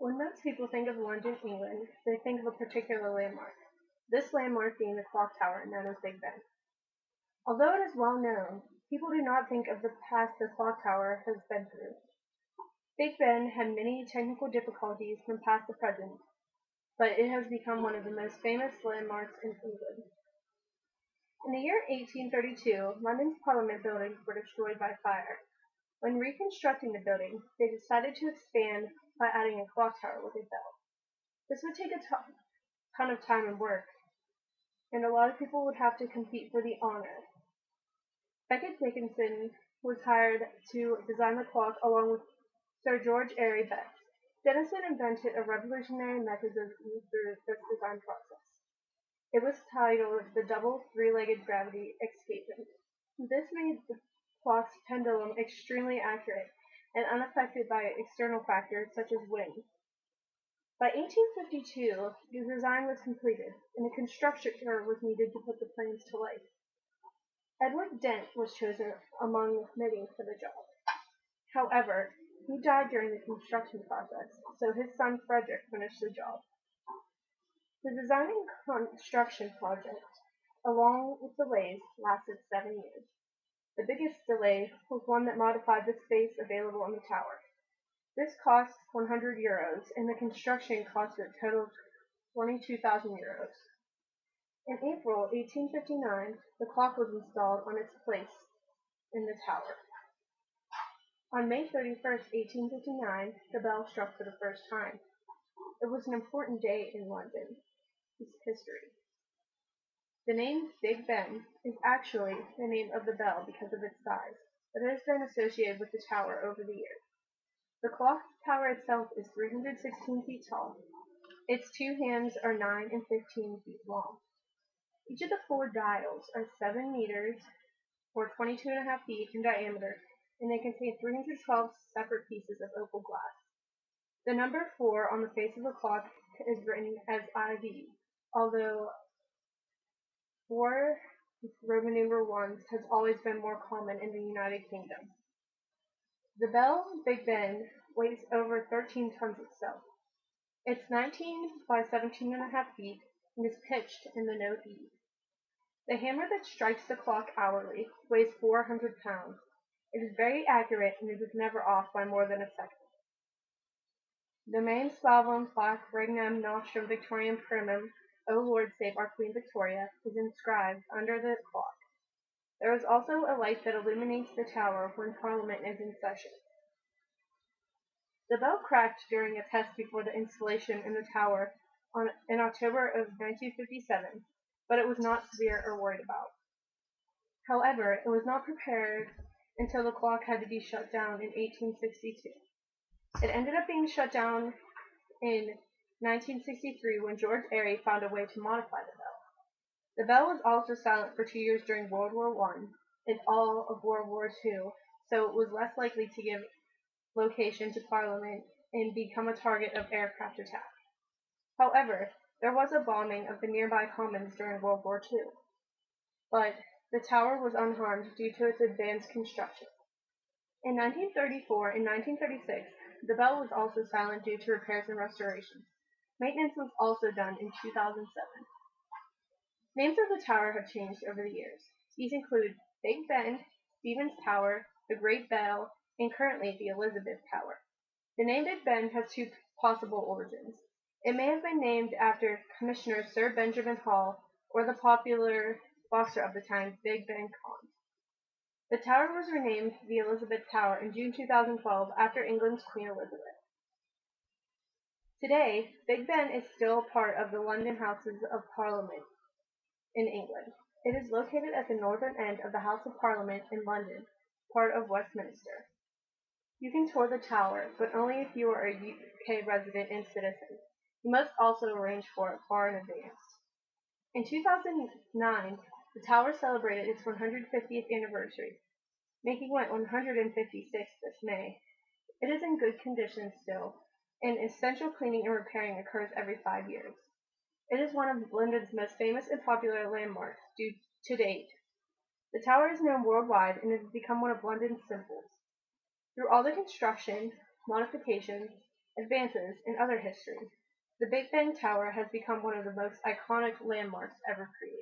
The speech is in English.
When most people think of London, England, they think of a particular landmark. This landmark being the clock tower known as Big Ben. Although it is well known, people do not think of the past the clock tower has been through. Big Ben had many technical difficulties from past to present, but it has become one of the most famous landmarks in England. In the year 1832, London's Parliament buildings were destroyed by fire. When reconstructing the building, they decided to expand by adding a clock tower with a bell. This would take a ton of time and work, and a lot of people would have to compete for the honor. Becket Dickinson was hired to design the clock along with Sir George Airy Betts. Dickinson invented a revolutionary method of through this design process. It was titled the double three-legged gravity escapement. This made the clock's pendulum extremely accurate and unaffected by external factors such as wind. By 1852, the design was completed, and a constructor was needed to put the plans to life. Edward Dent was chosen among many for the job. However, he died during the construction process, so his son Frederick finished the job. The design and construction project, along with delays, lasted 7 years. The biggest delay was one that modified the space available on the tower. This cost €100, and the construction cost a total of €22,000. In April 1859, the clock was installed on its place in the tower. On May 31st, 1859, the bell struck for the first time. It was an important day in London history. The name Big Ben is actually the name of the bell because of its size, but it has been associated with the tower over the years. The clock tower itself is 316 feet tall. Its two hands are 9 and 15 feet long. Each of the 4 dials are 7 meters, or 22.5 feet in diameter, and they contain 312 separate pieces of opal glass. The number 4 on the face of the clock is written as IV, although 4 Roman numeral 1s has always been more common in the United Kingdom. The bell, Big Ben, weighs over 13 tons itself. It's 19 by 17.5 feet and is pitched in the note E. The hammer that strikes the clock hourly weighs 400 pounds. It is very accurate and it is never off by more than a second. Domain Spalvum Plac Regnum Nostrum Victoriam Primum, O Lord save our Queen Victoria, is inscribed under the clock. There is also a light that illuminates the tower when Parliament is in session. The bell cracked during a test before the installation in the tower in October of 1957, but it was not severe or worried about. However, it was not prepared until the clock had to be shut down in 1862. It ended up being shut down in 1963 when George Airy found a way to modify the bell. The bell was also silent for 2 years during World War I and all of World War II, so it was less likely to give location to Parliament and become a target of aircraft attack. However, there was a bombing of the nearby commons during World War II, but the tower was unharmed due to its advanced construction. In 1934 and 1936, the bell was also silent due to repairs and restorations. Maintenance was also done in 2007. Names of the tower have changed over the years. These include Big Ben, Stevens Tower, the Great Bell, and currently the Elizabeth Tower. The name Big Ben has 2 possible origins. It may have been named after Commissioner Sir Benjamin Hall or the popular boxer of the time, Big Ben Khan. The tower was renamed the Elizabeth Tower in June 2012 after England's Queen Elizabeth. Today, Big Ben is still part of the London Houses of Parliament in England. It is located at the northern end of the House of Parliament in London, part of Westminster. You can tour the tower, but only if you are a UK resident and citizen. You must also arrange for it far in advance. In 2009, the tower celebrated its 150th anniversary, making it 156 this May. It is in good condition still, and essential cleaning and repairing occurs every 5 years. It is one of London's most famous and popular landmarks to date. The tower is known worldwide and has become one of London's symbols. Through all the construction, modifications, Advances in other history. The Big Bang Tower has become one of the most iconic landmarks ever created.